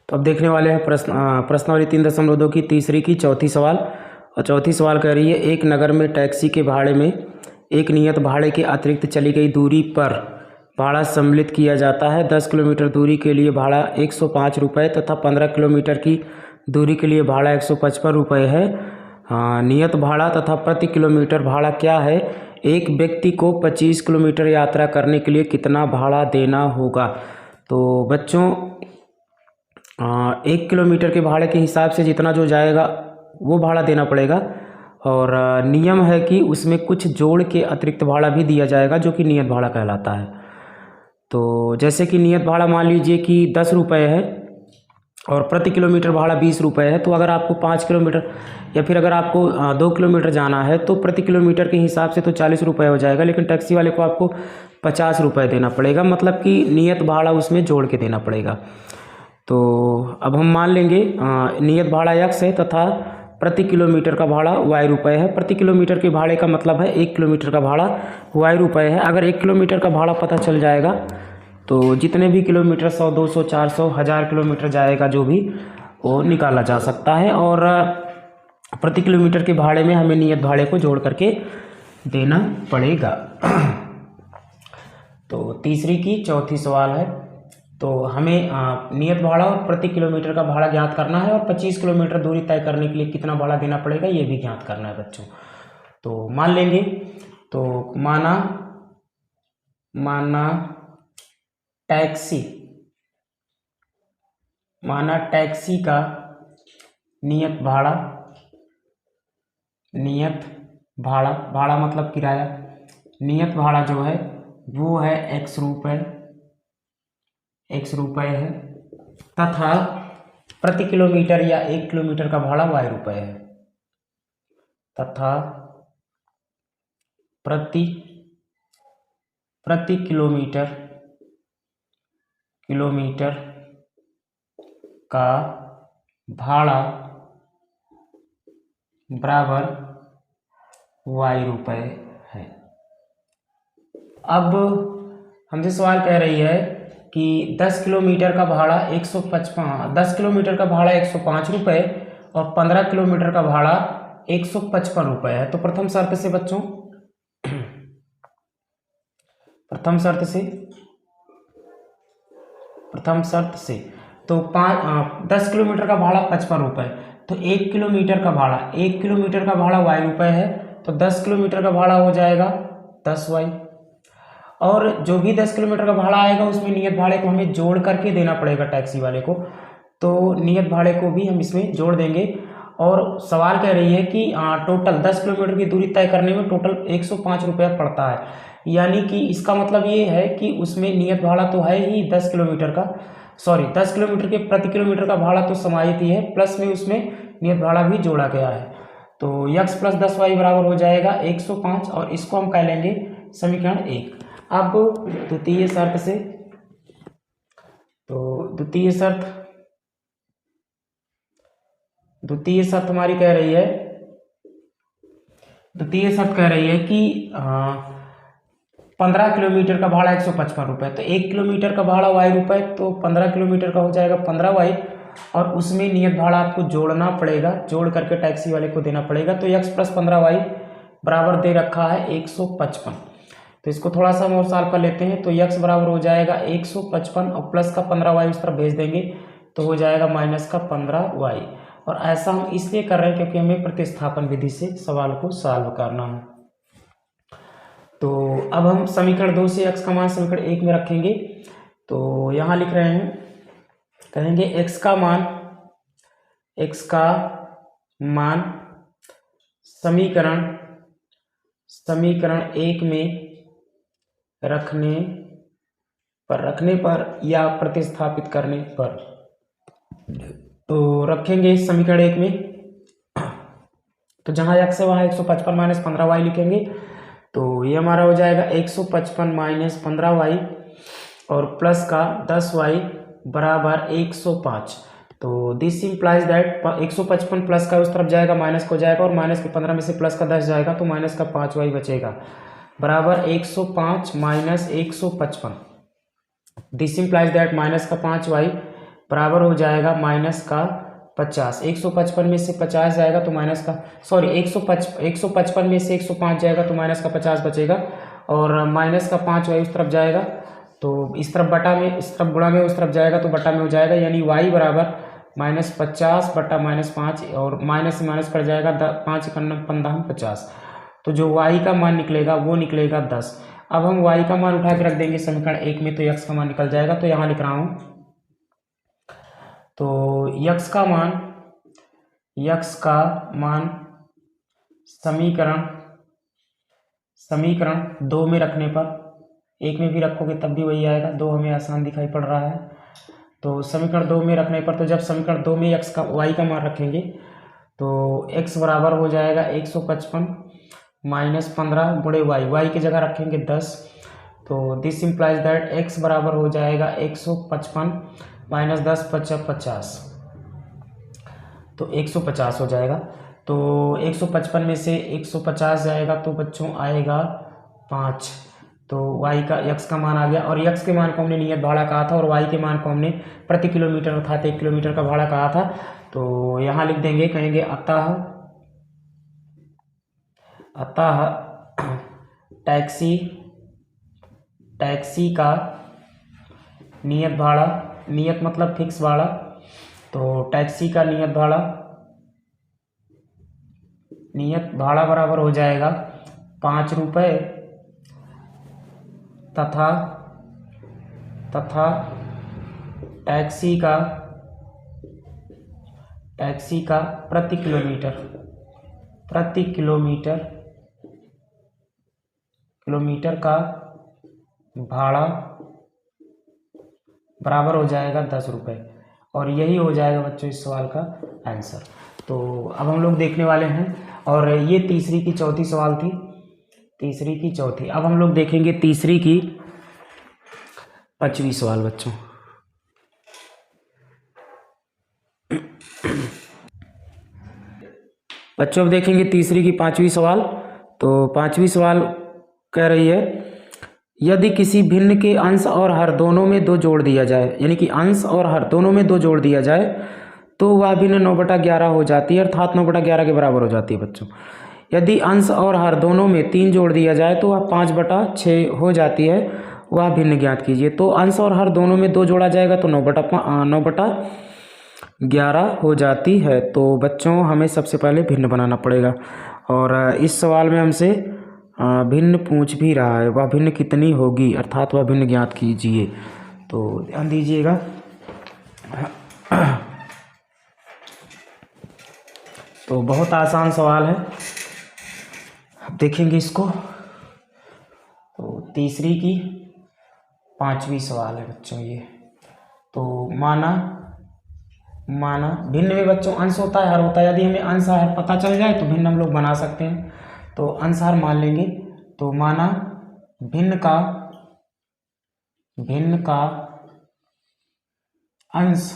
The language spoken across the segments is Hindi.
तो अब देखने वाले हैं प्रश्नावली 3.2 की तीसरी की चौथी सवाल। और चौथी सवाल कह रही है, एक नगर में टैक्सी के भाड़े में एक नियत भाड़े के अतिरिक्त चली गई दूरी पर भाड़ा सम्मिलित किया जाता है। 10 किलोमीटर दूरी के लिए भाड़ा 105 रुपये तथा 15 किलोमीटर की दूरी के लिए भाड़ा 155 रुपये है। नियत भाड़ा तथा प्रति किलोमीटर भाड़ा क्या है? एक व्यक्ति को 25 किलोमीटर यात्रा करने के लिए कितना भाड़ा देना होगा? तो बच्चों 1 किलोमीटर के भाड़े के हिसाब से जितना जो जाएगा वो भाड़ा देना पड़ेगा। और नियम है कि उसमें कुछ जोड़ के अतिरिक्त भाड़ा भी दिया जाएगा जो कि नियत भाड़ा कहलाता है। तो जैसे कि नियत भाड़ा मान लीजिए कि 10 रुपये है और प्रति किलोमीटर भाड़ा 20 रुपये है। तो अगर आपको 5 किलोमीटर या फिर अगर आपको 2 किलोमीटर जाना है तो प्रति किलोमीटर के हिसाब से तो 40 रुपये हो जाएगा, लेकिन टैक्सी वाले को आपको 50 रुपये देना पड़ेगा, मतलब कि नियत भाड़ा उसमें जोड़ के देना पड़ेगा। तो अब हम मान लेंगे नियत भाड़ा x है तथा प्रति किलोमीटर का भाड़ा y रुपये है। प्रति किलोमीटर के भाड़े का मतलब है 1 किलोमीटर का भाड़ा y रुपये है। अगर 1 किलोमीटर का भाड़ा पता चल जाएगा तो जितने भी किलोमीटर 100, 200, 400, 1000 किलोमीटर जाएगा जो भी वो निकाला जा सकता है। और प्रति किलोमीटर के भाड़े में हमें नियत भाड़े को जोड़ करके देना पड़ेगा। तो तीसरी की चौथी सवाल है। तो हमें नियत भाड़ा और प्रति किलोमीटर का भाड़ा ज्ञात करना है और 25 किलोमीटर दूरी तय करने के लिए कितना भाड़ा देना पड़ेगा ये भी ज्ञात करना है बच्चों। तो मान लेंगे, तो माना टैक्सी का नियत भाड़ा मतलब किराया, नियत भाड़ा जो है वो है x रुपये है तथा प्रति किलोमीटर या 1 किलोमीटर का भाड़ा y रुपये है तथा प्रति किलोमीटर का भाड़ा बराबर y रुपये है। अब हमसे सवाल कह रही है कि 10 किलोमीटर का भाड़ा 10 किलोमीटर का भाड़ा 105 रुपये और 15 किलोमीटर का भाड़ा 155 रुपये है। तो प्रथम शर्त से बच्चों, प्रथम शर्त से तो 10 किलोमीटर का भाड़ा 55 रुपये, तो 1 किलोमीटर का भाड़ा y रुपये है। तो 10 किलोमीटर का भाड़ा हो जाएगा 10y, और जो भी 10 किलोमीटर का भाड़ा आएगा उसमें नियत भाड़े को हमें जोड़ करके देना पड़ेगा टैक्सी वाले को। तो नियत भाड़े को भी हम इसमें जोड़ देंगे। और सवाल कह रही है कि टोटल 10 किलोमीटर की दूरी तय करने में टोटल 105 रुपया पड़ता है, यानी कि इसका मतलब ये है कि उसमें नियत भाड़ा तो है ही 10 किलोमीटर के प्रति किलोमीटर का भाड़ा तो समाहित ही है, प्लस में उसमें नियत भाड़ा भी जोड़ा गया है। तो x + 10y बराबर हो जाएगा 105 और इसको हम कह लेंगे समीकरण 1। अब द्वितीय शर्त हमारी कह रही है कि 15 किलोमीटर का भाड़ा 155 रुपये, तो 1 किलोमीटर का भाड़ा y रुपये, तो 15 किलोमीटर का हो जाएगा 15y, और उसमें नियत भाड़ा आपको जोड़ना पड़ेगा, जोड़ करके टैक्सी वाले को देना पड़ेगा। तो x + 15y बराबर दे रखा है 155। तो इसको थोड़ा सा हम और सॉल्व कर लेते हैं। तो x बराबर हो जाएगा 155 और प्लस का 15y उस तरफ भेज देंगे तो हो जाएगा माइनस का 15y। और ऐसा हम इसलिए कर रहे हैं क्योंकि हमें प्रतिस्थापन विधि से सवाल को सॉल्व करना है। तो अब हम समीकरण 2 से x का मान समीकरण 1 में रखेंगे। तो यहाँ लिख रहे हैं, कहेंगे x का मान समीकरण 1 में रखने पर या प्रतिस्थापित करने पर। तो रखेंगे समीकरण 1 में, तो जहाँ x है वहाँ 155 - 15y लिखेंगे। तो ये हमारा हो जाएगा 155 - 15y और प्लस का 10y बराबर 105। तो दिस इम्प्लाइज दैट 155 प्लस का उस तरफ जाएगा माइनस को जाएगा और माइनस के 15 में से प्लस का 10 जाएगा तो माइनस का 5y बचेगा बराबर 105 - 155। दिस इम्प्लाइज दैट माइनस का 5y बराबर हो जाएगा -50। 155 में से 50 जाएगा तो माइनस का, सॉरी 155 में से 105 जाएगा तो -50 बचेगा, और -5 वाई उस तरफ जाएगा तो इस तरफ बटा में, इस तरफ गुणा में उस तरफ जाएगा तो बटा में हो जाएगा, यानी y बराबर -50 बटा -5, और माइनस से माइनस कट जाएगा, 5 15 50। तो जो y का मान निकलेगा वो निकलेगा 10। अब हम y का मान उठा के रख देंगे समीकरण 1 में, तो x का मान निकल जाएगा। तो यहाँ लिख रहा हूँ, तो x का मान समीकरण 2 में रखने पर, 1 में भी रखोगे तब भी वही आएगा, 2 हमें आसान दिखाई पड़ रहा है। तो समीकरण 2 में रखने पर, तो जब समीकरण 2 में y का मान रखेंगे तो x बराबर हो जाएगा 155 माइनस 15 गुणे y की जगह रखेंगे 10, तो दिस इम्प्लाइज दैट x बराबर हो जाएगा 155 माइनस 10 50, तो 150 हो जाएगा। तो 155 में से 150 जाएगा तो बच्चों आएगा 5, तो x का मान आ गया, और x के मान को हमने नियत भाड़ा कहा था और y के मान को हमने प्रति किलोमीटर अर्थात 1 किलोमीटर का भाड़ा कहा था। तो यहाँ लिख देंगे, कहेंगे अतः टैक्सी का नियत भाड़ा, नियत मतलब फिक्स भाड़ा, तो टैक्सी का नियत भाड़ा बराबर हो जाएगा 5 रुपये, तथा टैक्सी का प्रति किलोमीटर का भाड़ा बराबर हो जाएगा 10 रुपये, और यही हो जाएगा बच्चों इस सवाल का आंसर। तो अब हम लोग देखने वाले हैं, और ये तीसरी की चौथी सवाल थी, तीसरी की चौथी। अब हम लोग देखेंगे तीसरी की 5वीं सवाल बच्चों। अब देखेंगे तीसरी की 5वीं सवाल। तो 5वीं सवाल कह रही है, यदि किसी भिन्न के अंश और हर दोनों में 2 जोड़ दिया जाए, यानी कि अंश और हर दोनों में 2 जोड़ दिया जाए तो वह भिन्न 9/11 हो जाती है, अर्थात 9/11 के बराबर हो जाती है बच्चों। यदि अंश और हर दोनों में 3 जोड़ दिया जाए तो वह 5/6 हो जाती है, वह भिन्न ज्ञात कीजिए। तो अंश और हर दोनों में 2 जोड़ा जाएगा तो 9/11 हो जाती है। तो बच्चों हमें सबसे पहले भिन्न बनाना पड़ेगा, और इस सवाल में हमसे भिन्न पूछ भी रहा है, वह भिन्न कितनी होगी, अर्थात वह भिन्न ज्ञात कीजिए। तो ध्यान दीजिएगा, तो बहुत आसान सवाल है, अब देखेंगे इसको। तो तीसरी की 5वीं सवाल है बच्चों ये। तो माना भिन्न में बच्चों अंश होता है, हर होता है। यदि हमें अंश हर पता चल जाए तो भिन्न हम लोग बना सकते हैं। तो अंश हर मान लेंगे, तो माना भिन्न का अंश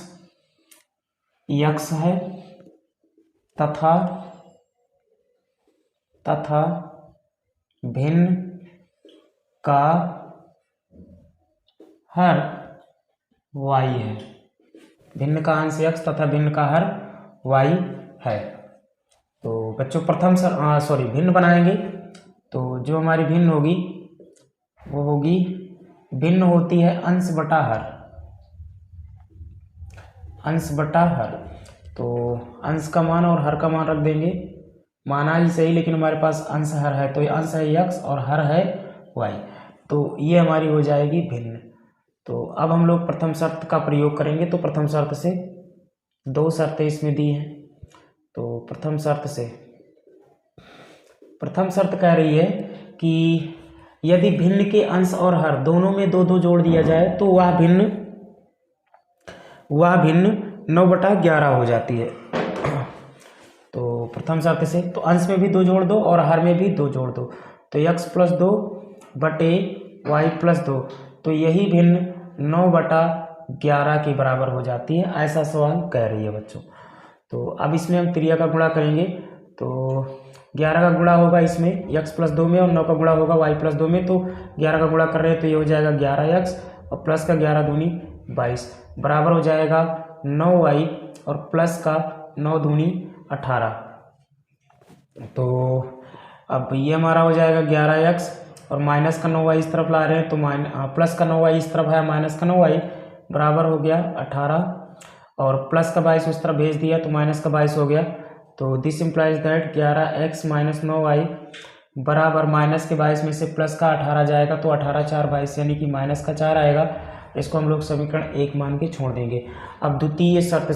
x है तथा भिन्न का हर y है। भिन्न का अंश x तथा भिन्न का हर y है। तो बच्चों प्रथम भिन्न बनाएंगे, तो जो हमारी भिन्न होगी वो होगी, भिन्न होती है अंश बटा हर। तो अंश का मान और हर का मान रख देंगे, माना ही सही लेकिन हमारे पास अंश हर है, तो ये अंश है x और हर है y, तो ये हमारी हो जाएगी भिन्न। तो अब हम लोग प्रथम शर्त का प्रयोग करेंगे। तो प्रथम शर्त से 2 शर्तें इसमें दी हैं। तो प्रथम शर्त कह रही है कि यदि भिन्न के अंश और हर दोनों में 2 जोड़ दिया जाए तो वह भिन्न 9/11 हो जाती है। तो प्रथम शर्त से, तो अंश में भी 2 जोड़ दो और हर में भी 2 जोड़ दो, तो x + 2 बटे y + 2, तो यही भिन्न 9/11 के बराबर हो जाती है, ऐसा सवाल कह रही है बच्चों। तो अब इसमें हम त्रिया का गुणा करेंगे। तो 11 का गुणा होगा इसमें x + 2 में, और 9 का गुणा होगा y + 2 में। तो 11 का गुणा कर रहे हैं तो ये हो जाएगा 11x, और प्लस का 11 दूनी 22 बराबर हो जाएगा 9y और प्लस का 9 दूनी 18। तो अब ये हमारा हो जाएगा 11x और माइनस का 9y इस तरफ ला रहे हैं तो प्लस का 9y इस तरफ है, माइनस का 9y बराबर हो गया 18 और प्लस का 22 उस तरफ भेज दिया तो माइनस का 22 हो गया। तो this implies that 11x minus 9y बराबर माइनस के 22 में से प्लस का 18 जाएगा तो 18 4 22 यानी कि माइनस का 4 आएगा। इसको हम लोग समीकरण 1 मान के छोड़ देंगे। अब द्वितीय शर्त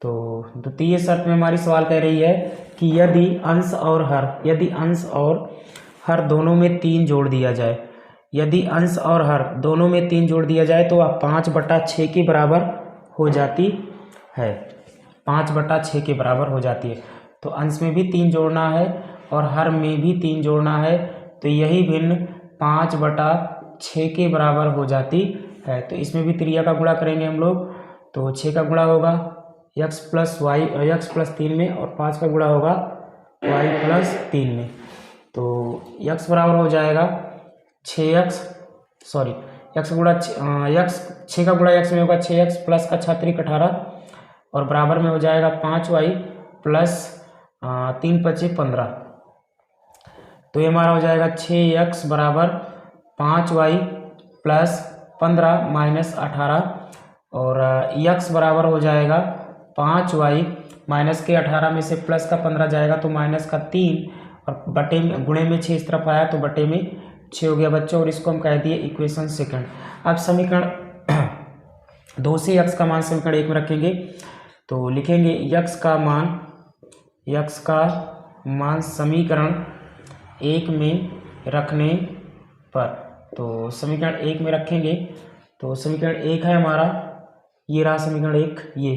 तो द्वितीय शर्त में हमारी सवाल कह रही है कि यदि अंश और हर दोनों में 3 जोड़ दिया जाए, यदि अंश और हर दोनों में 3 जोड़ दिया जाए तो वह 5/6 के बराबर हो जाती है, 5/6 के बराबर हो जाती है। तो अंश में भी 3 जोड़ना है और हर में भी 3 जोड़ना है, तो यही भिन्न 5/6 के बराबर हो जाती है। तो इसमें भी त्रिया का गुणा करेंगे हम लोग, तो 6 का गुणा होगा x प्लस 3 में और 5 का गुणा होगा y प्लस 3 में। तो x बराबर हो जाएगा 6x 6 का गुणा x में होगा 6x प्लस का 6 18 और बराबर में हो जाएगा 5y प्लस 3 5 15। तो ये हमारा हो जाएगा 6x बराबर 5y प्लस 15 माइनस 18 और x बराबर हो जाएगा 5y माइनस के 18 में से प्लस का 15 जाएगा तो माइनस का 3 और बटे में गुणे में 6 इस तरफ आया तो बटे में 6 हो गया बच्चों। और इसको हम कह दिए इक्वेशन सेकंड। अब समीकरण 2 से x का मान समीकरण 1 में रखेंगे तो लिखेंगे x का मान समीकरण 1 में रखने पर, तो समीकरण 1 में रखेंगे तो समीकरण 1 है हमारा, ये रहा समीकरण 1 ये,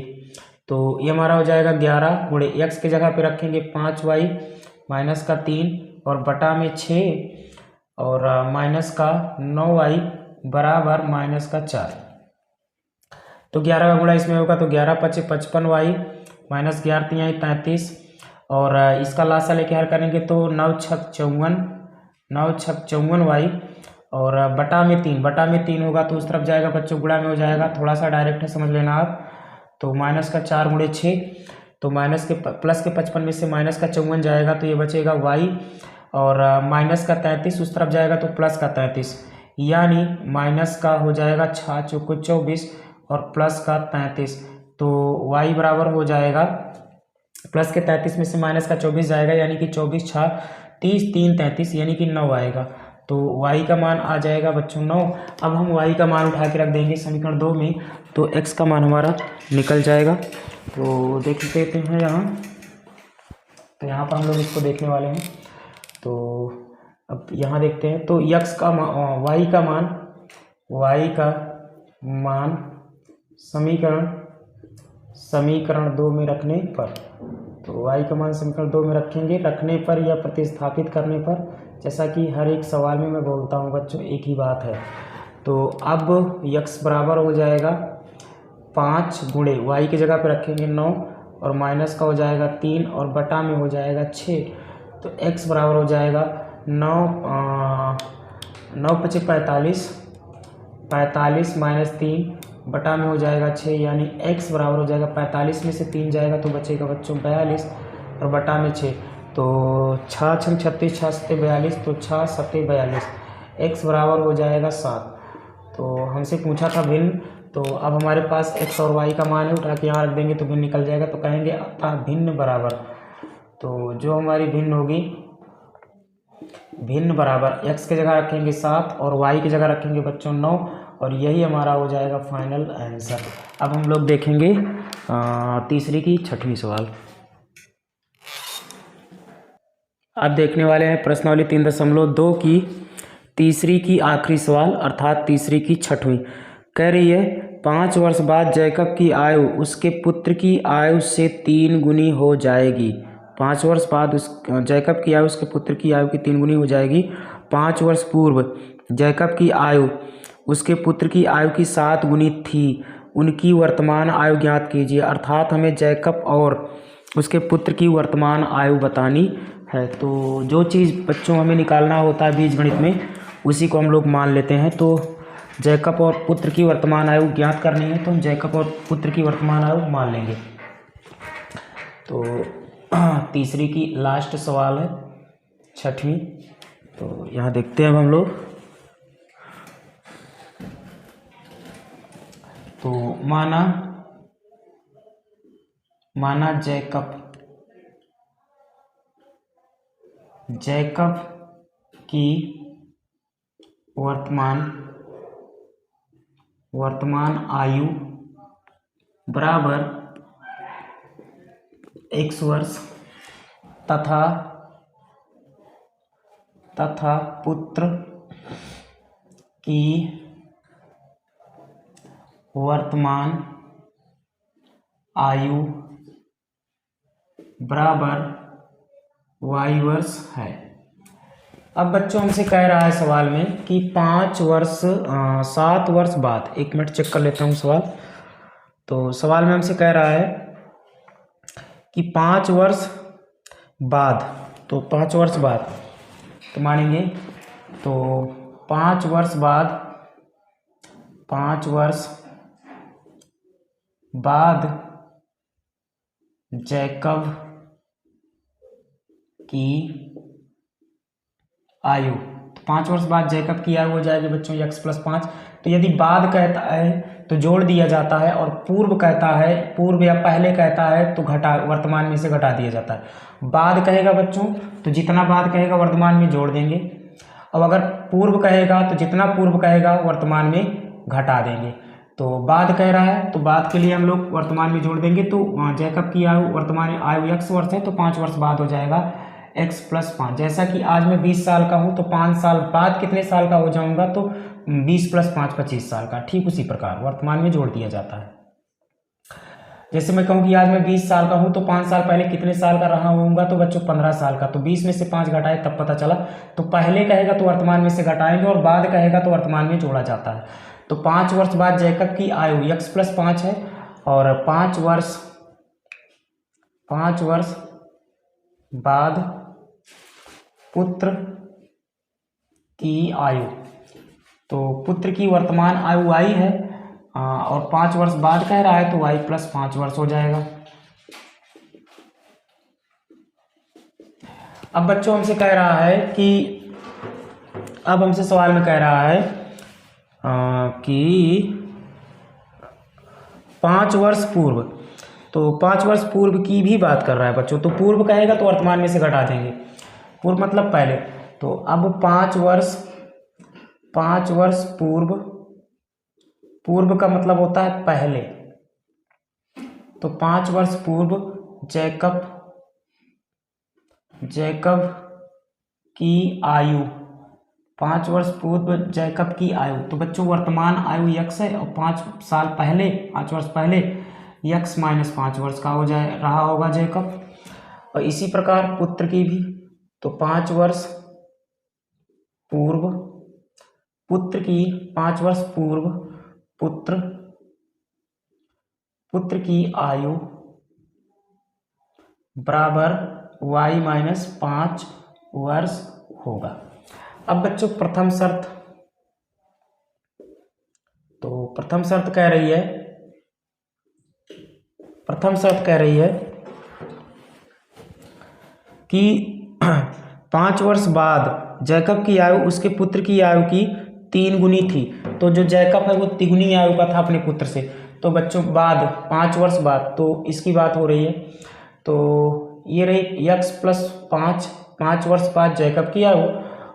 तो ये हमारा हो जाएगा 11 गुणे x के जगह पे रखेंगे 5y माइनस का 3 और बटा में 6 और माइनस का 9y बराबर माइनस का 4। तो 11 का गुणा इसमें होगा तो 11 5 55y माइनस 11 3 33 और इसका लासा लेके हल करेंगे तो 9 6 54y और बटा में 3 होगा तो उस तरफ जाएगा बच्चों, गुणा में हो जाएगा, थोड़ा सा डायरेक्ट है समझ लेना आप। तो माइनस का 4 गुणे 6 तो माइनस के प्लस के 55 में से माइनस का 54 जाएगा तो ये बचेगा y और माइनस का 33 उस तरफ जाएगा तो प्लस का 33 यानी माइनस का हो जाएगा 6 चौको 24 और प्लस का 33। तो y बराबर हो जाएगा प्लस के 33 में से माइनस का 24 जाएगा यानी कि 24 6 30 3 33 यानी कि 9 आएगा। तो y का मान आ जाएगा बच्चों 9। अब हम y का मान उठा के रख देंगे समीकरण 2 में तो x का मान हमारा निकल जाएगा। तो देख लेते हैं यहाँ, तो यहाँ पर हम लोग इसको देखने वाले हैं। तो अब यहाँ देखते हैं तो y का मान समीकरण 2 में रखने पर, तो y का मान समीकरण 2 में रखने पर या प्रतिस्थापित करने पर, जैसा कि हर एक सवाल में मैं बोलता हूँ बच्चों एक ही बात है। तो अब x बराबर हो जाएगा 5 गुणे y की जगह पे रखेंगे 9 और माइनस का हो जाएगा 3 और बटा में हो जाएगा 6। तो x बराबर हो जाएगा 9 5 45 माइनस 3 बटा में हो जाएगा 6 यानी x बराबर हो जाएगा 45 में से 3 जाएगा तो बचेगा बच्चों 42 और बटा में 6 तो 6 6 36 6 7 42 तो 6 7 42 x बराबर हो जाएगा 7। तो हमसे पूछा था भिन्न, तो अब हमारे पास x और y का मान है, उठा के यहाँ रख देंगे तो भिन्न निकल जाएगा। तो कहेंगे अतः भिन्न बराबर, तो जो हमारी भिन्न होगी भिन्न बराबर x की जगह रखेंगे 7 और y की जगह रखेंगे बच्चों 9 और यही हमारा हो जाएगा फाइनल आंसर। अब हम लोग देखेंगे तीसरी की छठवीं सवाल। अब देखने वाले हैं प्रश्नावली 3.2 की तीसरी की आखिरी सवाल अर्थात तीसरी की छठवीं। कह रही है 5 वर्ष बाद जैकब की आयु उसके पुत्र की आयु से 3 गुनी हो जाएगी। 5 वर्ष बाद जैकब की आयु उसके पुत्र की आयु की 3 गुनी हो जाएगी। 5 वर्ष पूर्व जैकब की आयु उसके पुत्र की आयु की 7 गुनी थी, उनकी वर्तमान आयु ज्ञात कीजिए। अर्थात हमें जैकब और उसके पुत्र की वर्तमान आयु बतानी है। तो जो चीज़ बच्चों हमें निकालना होता है बीजगणित में, उसी को हम लोग मान लेते हैं। तो जैकब और पुत्र की वर्तमान आयु ज्ञात करनी है, तो हम जैकब और पुत्र की वर्तमान आयु मान लेंगे। तो तीसरी की लास्ट सवाल है, छठवीं। तो यहाँ देखते हैं अब हम लोग। तो माना जैकब की वर्तमान आयु बराबर x वर्ष तथा पुत्र की वर्तमान आयु बराबर y वर्ष है। अब बच्चों हमसे कह रहा है सवाल में कि 7 वर्ष बाद, 1 मिनट चेक कर लेता हूँ सवाल। तो सवाल में हमसे कह रहा है कि 5 वर्ष बाद, तो 5 वर्ष बाद तो मानेंगे, तो 5 वर्ष बाद जैकब की आयु, तो 5 वर्ष बाद जैकब की आयु हो जाएगी बच्चों x + 5। तो यदि बाद कहता है तो जोड़ दिया जाता है, और पूर्व कहता है, पूर्व या पहले कहता है तो वर्तमान में से घटा दिया जाता है। बाद कहेगा बच्चों तो जितना बाद कहेगा वर्तमान में जोड़ देंगे। अब अगर पूर्व कहेगा तो जितना पूर्व कहेगा वर्तमान में घटा देंगे। तो बाद कह रहा है तो बाद के लिए हम लोग वर्तमान में जोड़ देंगे। तो जैकब की आयु, वर्तमान आयु x वर्ष है, तो 5 वर्ष बाद हो जाएगा x + 5। जैसा कि आज मैं 20 साल का हूँ, तो 5 साल बाद कितने साल का हो जाऊंगा, तो 20 + 5 25 साल का। ठीक उसी प्रकार वर्तमान में जोड़ दिया जाता है। जैसे मैं कहूँ कि आज मैं 20 साल का हूँ, तो 5 साल पहले कितने साल का रहा होऊंगा, तो बच्चों 15 साल का। तो 20 में से 5 घटाए तब पता चला। तो पहले कहेगा तो वर्तमान में से घटाएंगे, और बाद कहेगा तो वर्तमान में जोड़ा जाता है। तो 5 वर्ष बाद जैकब की आयु x + 5 है, और 5 वर्ष बाद पुत्र की आयु, तो पुत्र की वर्तमान आयु y है, और 5 वर्ष बाद कह रहा है तो y + 5 वर्ष हो जाएगा। अब बच्चों हमसे कह रहा है कि, अब हमसे सवाल में कह रहा है कि 5 वर्ष पूर्व, तो 5 वर्ष पूर्व की भी बात कर रहा है बच्चों। तो पूर्व कहेगा तो वर्तमान में से घटा देंगे, पूर्व मतलब पहले। तो अब 5 वर्ष पूर्व का मतलब होता है पहले। तो 5 वर्ष पूर्व जैकब की आयु, 5 वर्ष पूर्व जैकब की आयु, तो बच्चों वर्तमान आयु x है, और 5 साल पहले, 5 वर्ष पहले x - 5 वर्ष का हो जाए रहा होगा जैकब। और इसी प्रकार पुत्र की भी, तो 5 वर्ष पूर्व पुत्र की, 5 वर्ष पूर्व पुत्र की आयु बराबर y - 5 वर्ष होगा। अब बच्चों प्रथम शर्त, तो प्रथम शर्त कह रही है कि 5 वर्ष बाद जैकब की आयु उसके पुत्र की आयु की 3 गुनी थी। तो जो जैकब है वो तिगुनी आयु का था अपने पुत्र से। तो बच्चों बाद 5 वर्ष बाद, तो इसकी बात हो रही है। तो ये रही x + 5, 5 वर्ष बाद जैकब की आयु,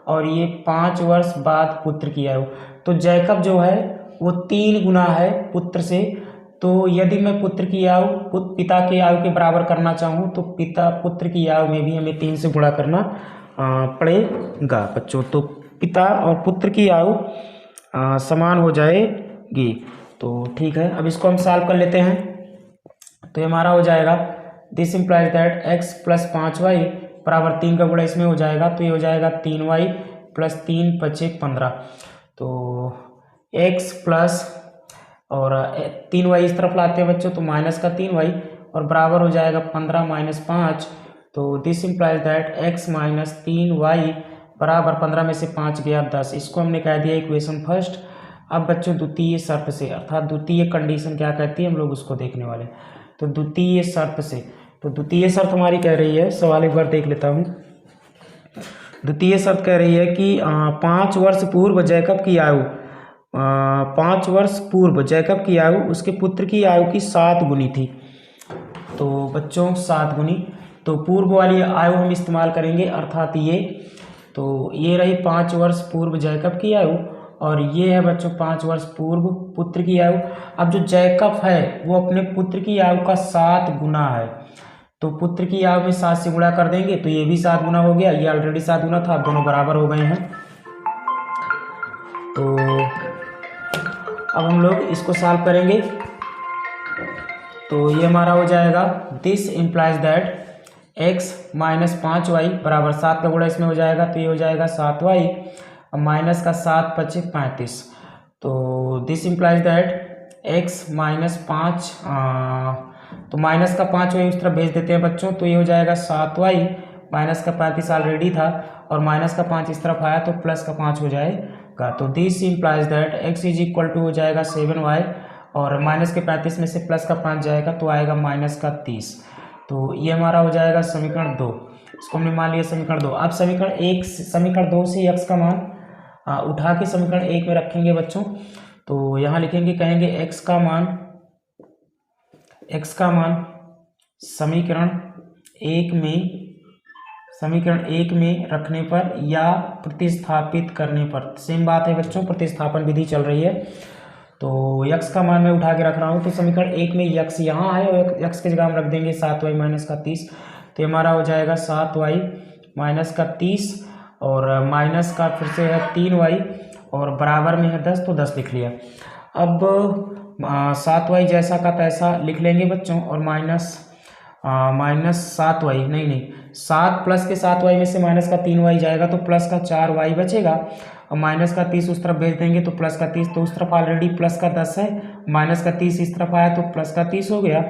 और ये 5 वर्ष बाद पुत्र की आयु। तो जैकब जो है वो 3 गुना है पुत्र से। तो यदि मैं पुत्र की आयु पिता की आयु के बराबर करना चाहूँ, तो पुत्र की आयु में भी हमें 3 से गुणा करना पड़ेगा बच्चों। तो पिता और पुत्र की आयु समान हो जाएगी। तो ठीक है, अब इसको हम सॉल्व कर लेते हैं। तो हमारा हो जाएगा, this implies that x + 5y बराबर 3 का गुणा इसमें हो जाएगा। तो ये हो जाएगा 3y + 3 × 5 = 15। तो x प्लस और 3y इस तरफ लाते हैं बच्चों, तो -3y और बराबर हो जाएगा 15 - 5, तो this implies that x minus 3y बराबर 15 में से 5 गया 10। इसको हमने कह दिया इक्वेशन फर्स्ट। अब बच्चों द्वितीय शर्त से, अर्थात द्वितीय कंडीशन क्या कहती है हम लोग उसको देखने वाले। तो द्वितीय शर्त से, तो द्वितीय शर्त हमारी कह रही है, सवाल एक बार देख लेता हूँ। द्वितीय शर्त कह रही है कि 5 वर्ष पूर्व जैकब की आयु, 5 वर्ष पूर्व जैकब की आयु उसके पुत्र की आयु की 7 गुनी थी। तो बच्चों 7 गुनी, तो पूर्व वाली आयु हम इस्तेमाल करेंगे, अर्थात ये, तो ये रही 5 वर्ष पूर्व जैकब की आयु, और ये है बच्चों 5 वर्ष पूर्व पुत्र की आयु। अब जो जैकब है वो अपने पुत्र की आयु का 7 गुना है, तो पुत्र की आयु में 7 से गुणा कर देंगे तो ये भी 7 गुना हो गया, ये ऑलरेडी 7 गुना था, अब दोनों बराबर हो गए हैं। तो अब हम लोग इसको सॉल्व करेंगे, तो ये हमारा हो जाएगा this implies that x minus 5y बराबर 7 का गुणा इसमें हो जाएगा, तो ये हो जाएगा 7y और माइनस का 7 पचे 35। तो this implies that x minus 5, तो माइनस का 5y उस तरफ भेज देते हैं बच्चों, तो ये हो जाएगा 7y माइनस का 35 ऑलरेडी था, और माइनस का 5 इस तरफ आया तो प्लस का 5 हो जाएगा। तो this implies that x is equal to हो जाएगा 7y, और माइनस के 35 में से प्लस का 5 जाएगा तो आएगा माइनस का 30। तो ये हमारा हो जाएगा समीकरण 2, इसको हमने मान लिया समीकरण 2। अब समीकरण 2 से x का मान उठा के समीकरण 1 में रखेंगे बच्चों। तो यहाँ लिखेंगे, कहेंगे x का मान समीकरण 1 में रखने पर या प्रतिस्थापित करने पर, सेम बात है बच्चों, प्रतिस्थापन विधि चल रही है। तो x का मान मैं उठा के रख रहा हूँ, तो समीकरण 1 में x यहाँ है और x की जगह हम रख देंगे 7y माइनस का 30, तो हमारा हो जाएगा 7y माइनस का 30 और माइनस का फिर से है 3y और बराबर में है 10, तो 10 लिख लिया। अब 7y जैसा का तैसा लिख लेंगे बच्चों, और माइनस 7y नहीं 7 प्लस के 7y में से माइनस का 3y जाएगा तो प्लस का 4y बचेगा, और माइनस का 30 उस तरफ भेज देंगे तो प्लस का 30, तो उस तरफ ऑलरेडी प्लस का 10 है, माइनस का 30 इस तरफ आया तो प्लस का 30 हो गया।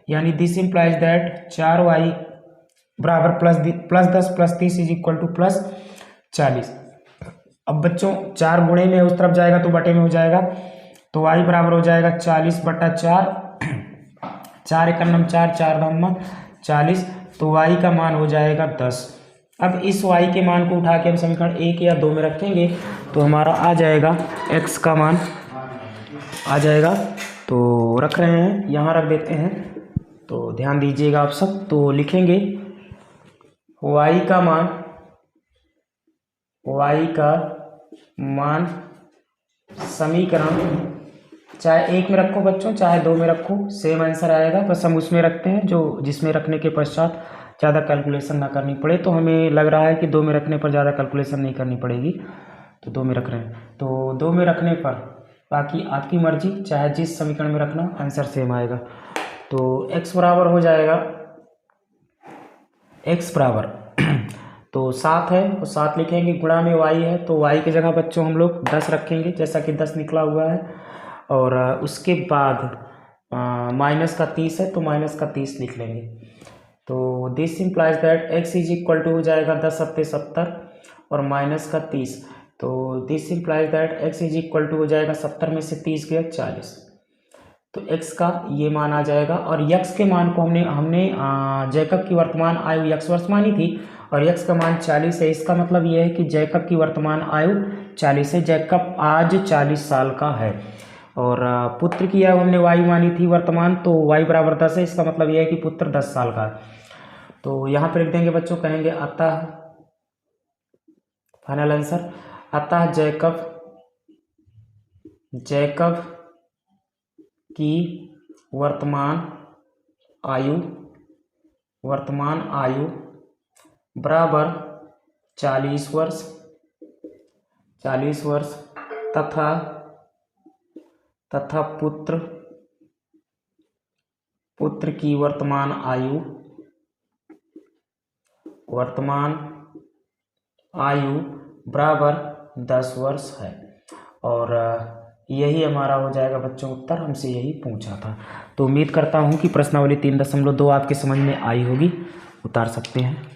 यानी दिस इम्प्लाइज दैट 4y बराबर plus 10 plus 30 is equal two plus 40। अब बच्चों 4 गुणे में उस तरफ जाएगा तो बटे में हो जाएगा, तो y बराबर हो जाएगा 40/4, 4 एकम 4, 4 दाम 40, तो y का मान हो जाएगा 10। अब इस y के मान को उठा के हम समीकरण 1 या 2 में रखेंगे तो हमारा आ जाएगा x का मान आ जाएगा। तो रख रहे हैं, यहाँ रख देते हैं, तो ध्यान दीजिएगा आप सब। तो लिखेंगे y का मान समीकरण, चाहे 1 में रखो बच्चों चाहे 2 में रखो, सेम आंसर आएगा, बस हम उसमें रखते हैं जो जिसमें रखने के पश्चात ज़्यादा कैलकुलेशन ना करनी पड़े। तो हमें लग रहा है कि 2 में रखने पर ज़्यादा कैलकुलेशन नहीं करनी पड़ेगी, तो 2 में रख रहे हैं। तो 2 में रखने पर बाकी आपकी मर्जी, चाहे जिस समीकरण में रखना आंसर सेम आएगा। तो x बराबर हो जाएगा, x बराबर तो 7 है तो 7 लिखेंगे, गुणा में y है तो y की जगह बच्चों हम लोग 10 रखेंगे जैसा कि 10 निकला हुआ है, और उसके बाद माइनस का 30 है तो माइनस का 30 लिख लेंगे। तो this implies that x is equal to हो जाएगा 10 सत्ते 70 और माइनस का 30, तो this implies that x is equal to हो जाएगा 70 में से 30 गया 40, तो x का ये मान आ जाएगा। और x के मान को हमने जैकब की वर्तमान आयु x वर्ष मानी थी और x का मान 40 है। इसका मतलब ये है कि जैकब की वर्तमान आयु 40 है, जैकब आज 40 साल का है। और पुत्र की आयु हमने y मानी थी वर्तमान, तो y बराबर 10 है, इसका मतलब यह है कि पुत्र 10 साल का है। तो यहाँ पर लिख देंगे बच्चों, कहेंगे अतः, फाइनल आंसर, अतः जैकब की वर्तमान आयु बराबर 40 वर्ष तथा पुत्र की वर्तमान आयु बराबर 10 वर्ष है। और यही हमारा हो जाएगा बच्चों उत्तर, हमसे यही पूछा था। तो उम्मीद करता हूँ कि प्रश्नावली 3.2 आपके समझ में आई होगी। उतार सकते हैं।